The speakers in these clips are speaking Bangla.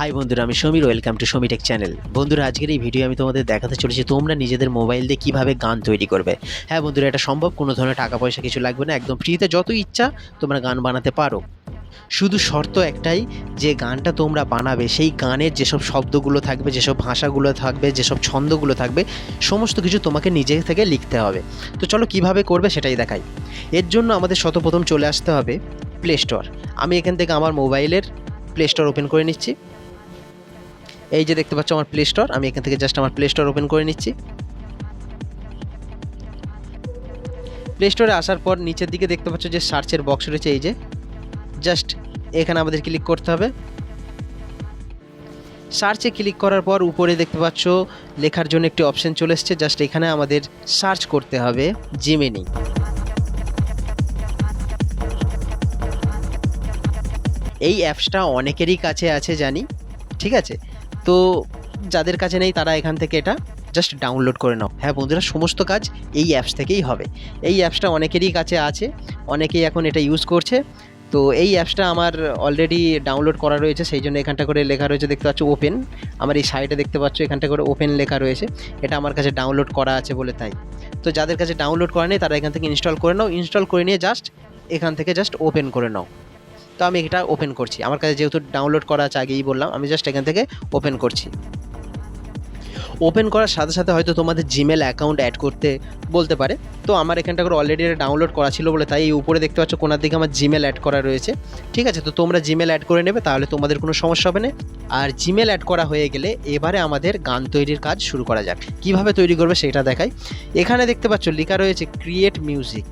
হাই বন্ধুরা, আমি Samir. Welcome to Sami tech channel. বন্ধুরা, আজকের এই ভিডিও আমি তোমাদের দেখাতে চলেছি তোমরা নিজেদের মোবাইল দিয়ে কীভাবে গান তৈরি করবে। হ্যাঁ বন্ধুরা, এটা সম্ভব। কোনো ধরনের টাকা পয়সা কিছু লাগবে না, একদম ফ্রিতে যত ইচ্ছা তোমরা গান বানাতে পারো। শুধু শর্ত একটাই, যে গানটা তোমরা বানাবে সেই গানের যেসব শব্দগুলো থাকবে, যেসব ভাষাগুলো থাকবে, যেসব ছন্দগুলো থাকবে, সমস্ত কিছু তোমাকে নিজে থেকে লিখতে হবে। তো চলো কীভাবে করবে সেটাই দেখাই। এর জন্য আমাদের সর্বপ্রথম চলে আসতে হবে প্লে স্টোর। আমি এখান থেকে আমার মোবাইলের প্লে স্টোর ওপেন করে নিচ্ছি। এই যে দেখতে পাচ্ছ আমার প্লে স্টোর, আমি এখান থেকে জাস্ট আমার প্লে স্টোর ওপেন করে নিচ্ছি। প্লে স্টোরে আসার পর নিচের দিকে দেখতে পাচ্ছ যে সার্চের বক্স রয়েছে, এই যে জাস্ট এখানে আমাদের ক্লিক করতে হবে। সার্চে ক্লিক করার পর উপরে দেখতে পাচ্ছ লেখার জন্য একটি অপশন চলে এসছে, জাস্ট এখানে আমাদের সার্চ করতে হবে জিমিনি। এই অ্যাপসটা অনেকেরই কাছে আছে জানি, ঠিক আছে। তো যাদের কাছে নেই তারা এখান থেকে এটা জাস্ট ডাউনলোড করে নাও। হ্যাঁ বন্ধুরা, সমস্ত কাজ এই অ্যাপস থেকেই হবে। এই অ্যাপসটা অনেকেরই কাছে আছে, অনেকেই এখন এটা ইউজ করছে। তো এই অ্যাপসটা আমার অলরেডি ডাউনলোড করা রয়েছে, সেই জন্য এখানটা করে লেখা রয়েছে দেখতে পাচ্ছ ওপেন। আমার এই সাইডে দেখতে পাচ্ছ এখানটা করে ওপেন লেখা রয়েছে, এটা আমার কাছে ডাউনলোড করা আছে বলে তাই। তো যাদের কাছে ডাউনলোড করা নেই তারা এখান থেকে ইনস্টল করে নাও। ইনস্টল করে নিয়ে জাস্ট এখান থেকে জাস্ট ওপেন করে নাও। তো আমি এটা ওপেন করছি, আমার কাছে যেহেতু ডাউনলোড করা আছে আগেই বললাম, আমি জাস্ট এখান থেকে ওপেন করছি। ওপেন করার সাথে সাথে হয়তো তোমাদের জিমেল অ্যাকাউন্ট অ্যাড করতে বলতে পারে। তো আমার এখানটা করে অলরেডি এটা ডাউনলোড করা ছিল বলে তাই এই উপরে দেখতে পাচ্ছ কোনার দিকে আমার জিমেল অ্যাড করা রয়েছে, ঠিক আছে। তো তোমরা জিমেল অ্যাড করে নেবে, তাহলে তোমাদের কোনো সমস্যা হবে না। আর জিমেল অ্যাড করা হয়ে গেলে এবারে আমাদের গান তৈরির কাজ শুরু করা যাক। কীভাবে তৈরি করবে সেটা দেখাই। এখানে দেখতে পাচ্ছ লেখা রয়েছে ক্রিয়েট মিউজিক,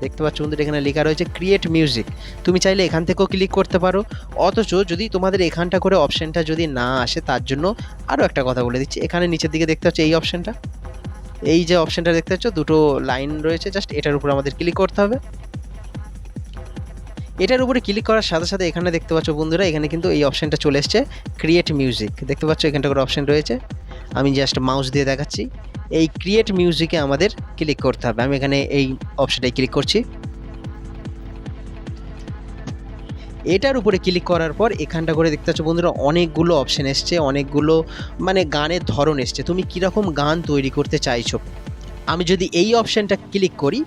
দেখতে পাচ্ছ বন্ধুরা এখানে লেখা রয়েছে ক্রিয়েট মিউজিক। তুমি চাইলে এখান থেকেও ক্লিক করতে পারো। অথচ যদি তোমাদের এখানটা করে অপশানটা যদি না আসে, তার জন্য আরও একটা কথা বলে দিচ্ছি। এখানে নিচের দিকে দেখতে পাচ্ছ এই অপশানটা, এই যে অপশানটা দেখতে পাচ্ছ দুটো লাইন রয়েছে, জাস্ট এটার উপর আমাদের ক্লিক করতে হবে। এটার উপরে ক্লিক করার সাথে সাথে এখানে দেখতে পাচ্ছ বন্ধুরা, এখানে কিন্তু এই অপশানটা চলে এসছে ক্রিয়েট মিউজিক, দেখতে পাচ্ছ এখানটা করে অপশান রয়েছে। আমি জাস্ট মাউস দিয়ে দেখাচ্ছি, এই ক্রিয়েট মিউজিকে আমাদের ক্লিক করতে হবে। আমি এখানে এই অপশানটায় ক্লিক করছি। এটার উপরে ক্লিক করার পর এখানটা করে দেখতে পাচ্ছ বন্ধুরা অনেকগুলো অপশান এসছে, অনেকগুলো মানে গানের ধরন এসছে, তুমি কীরকম গান তৈরি করতে চাইছো। আমি যদি এই অপশানটা ক্লিক করি,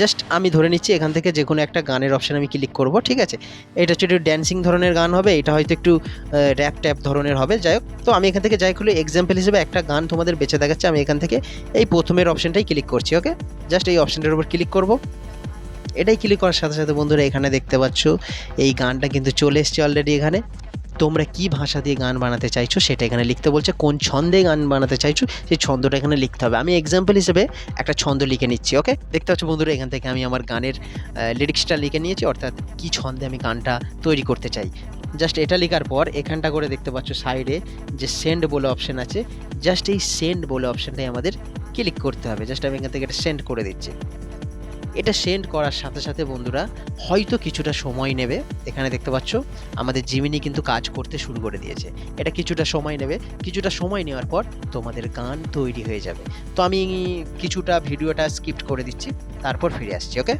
জাস্ট আমি ধরে নিচ্ছি এখান থেকে যে কোনো একটা গানের অপশান আমি ক্লিক করব, ঠিক আছে। এটা হচ্ছে একটু ড্যান্সিং ধরনের গান হবে, এটা হয়তো একটু র্যাপ ট্যাপ ধরনের হবে, যাই হোক। তো আমি এখান থেকে যাই হলো এক্সাম্পল হিসেবে একটা গান তোমাদের বেছে দেখাচ্ছি। আমি এখান থেকে এই প্রথমের অপশানটাই ক্লিক করছি, ওকে। জাস্ট এই অপশানটার উপর ক্লিক করব। এটাই ক্লিক করার সাথে সাথে বন্ধুরা এখানে দেখতে পাচ্ছ এই গানটা কিন্তু চলে এসছে অলরেডি। এখানে তোমরা কি ভাষা দিয়ে গান বানাতে চাইছো সেটা এখানে লিখতে বলছে, কোন ছন্দে গান বানাতে চাইছো সেই ছন্দটা এখানে লিখতে হবে। আমি এক্সাম্পল হিসেবে একটা ছন্দ লিখে নিচ্ছি, ওকে। দেখতে পাচ্ছ বন্ধুরা এখান থেকে আমি আমার গানের লিরিক্সটা লিখে নিয়েছি, অর্থাৎ কি ছন্দে আমি গানটা তৈরি করতে চাই। জাস্ট এটা লেখার পর এখানটা করে দেখতে পাচ্ছ সাইডে যে সেন্ড বলে অপশান আছে, জাস্ট এই সেন্ড বলে অপশানটাই আমাদের ক্লিক করতে হবে। জাস্ট আমি এখান থেকে এটা সেন্ড করে দিচ্ছি। এটা সেন্ড করার সাথে সাথে বন্ধুরা হয়তো কিছুটা সময় নেবে। এখানে দেখতে পাচ্ছ আমাদের জিমিনি কিন্তু কাজ করতে শুরু করে দিয়েছে। এটা কিছুটা সময় নেবে, কিছুটা সময় নেওয়ার পর তোমাদের গান তৈরি হয়ে যাবে। তো আমি কিছুটা ভিডিওটা স্কিপ করে দিচ্ছি, তারপর ফিরে আসছি, ওকে।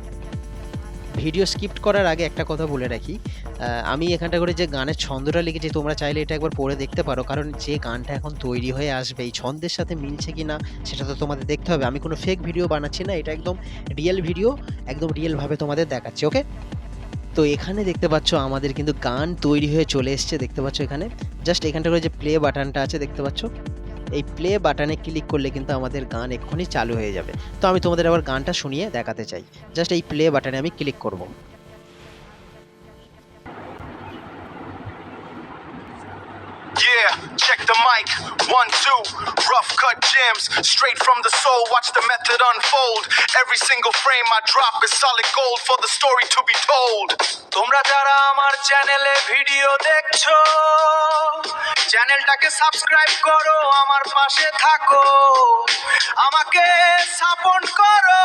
ভিডিও স্কিপ করার আগে একটা কথা বলে রাখি, আমি এখানটা করে যে গানের ছন্দটা লিখেছি তোমরা চাইলে এটা একবার পড়ে দেখতে পারো, কারণ যে গানটা এখন তৈরি হয়ে আসবে এই ছন্দের সাথে মিলছে কি না সেটা তো তোমাদের দেখতে হবে। আমি কোনো ফেক ভিডিও বানাচ্ছি না, এটা একদম রিয়েল ভিডিও, একদম রিয়েলভাবে তোমাদের দেখাচ্ছি, ওকে। তো এখানে দেখতে পাচ্ছ আমাদের কিন্তু গান তৈরি হয়ে চলে এসছে, দেখতে পাচ্ছ এখানে। জাস্ট এখানটা করে যে প্লে বাটনটা আছে দেখতে পাচ্ছ, এই প্লে বাটনে ক্লিক করলে কিন্তু আমাদের গান এক্ষুনি চালু হয়ে যাবে। তো আমি তোমাদের আবার গানটা শুনিয়ে দেখাতে চাই। জাস্ট এই প্লে বাটনে আমি ক্লিক করব। Yeah, check the mic, 1, 2, rough cut gems, straight from the soul, watch the method unfold. Every single frame I drop is solid gold for the story to be told. তোমরা যারা আমার চ্যানেলে ভিডিও দেখছো, চ্যানেলটাকে সাবস্ক্রাইব করো, আমার পাশে থাকো, আমাকে সাপোর্ট করো,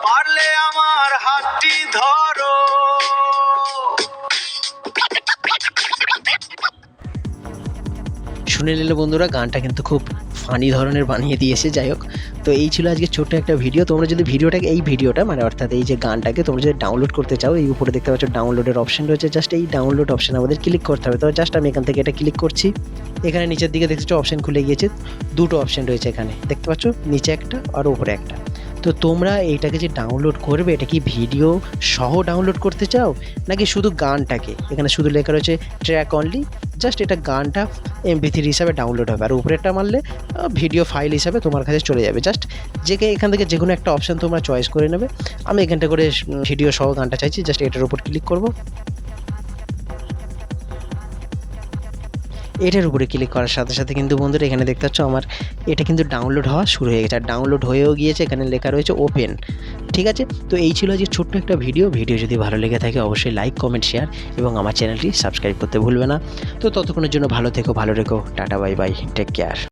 পারলে আমার হাতটি ধরো। শুনে নিলে বন্ধুরা গানটা কিন্তু খুব ফানি ধরনের বানিয়ে দিয়েছে। যাই হোক, তো এই ছিল আজকে ছোট্ট একটা ভিডিও। তোমরা যদি এই ভিডিওটা মানে অর্থাৎ এই যে গানটাকে তোমরা যদি ডাউনলোড করতে চাও, এই উপরে দেখতে পাচ্ছ ডাউনলোডের অপশন রয়েছে, জাস্ট এই ডাউনলোড অপশন আমাদের ক্লিক করতে হবে। তো জাস্ট আমি এখান থেকে এটা ক্লিক করছি। এখানে নিচের দিকে দেখতে পাচ্ছ অপশন খুলে গিয়েছে, দুটো অপশন রয়েছে এখানে দেখতে পাচ্ছ, নিচে একটা আর উপরে একটা। তো তোমরা এইটাকে যে ডাউনলোড করবে, এটা কি ভিডিও সহ ডাউনলোড করতে চাও নাকি শুধু গানটাকে? এখানে শুধু লেখা রয়েছে ট্র্যাক অনলি, জাস্ট এটা গানটা MP3 হিসাবে ডাউনলোড হবে, আর উপরেরটা মারলে ভিডিও ফাইল হিসাবে তোমার কাছে চলে যাবে। জাস্ট এখান থেকে যে কোনো একটা অপশান তোমরা চয়েস করে নেবে। আমি এখানটা করে ভিডিও সহ গানটা চাইছি, জাস্ট এটার উপর ক্লিক করব। এটার উপরে ক্লিক করার সাথে সাথে কিন্তু বন্ধুরা এখানে দেখতে পাচ্ছ আমার এটা কিন্তু ডাউনলোড হওয়া শুরু হয়ে গেছে, আর ডাউনলোড হয়েও গিয়েছে। এখানে লেখা রয়েছে ওপেন। ঠিক আছে, তো এই ছিল আজকে ছোট্ট একটা ভিডিও যদি ভালো লেগে থাকে অবশ্যই লাইক, কমেন্ট, শেয়ার এবং আমার চ্যানেলটি সাবস্ক্রাইব করতে ভুলবে না। তো ততক্ষণের জন্য ভালো থেকো, ভালো রেখো, tata, bye bye, take care.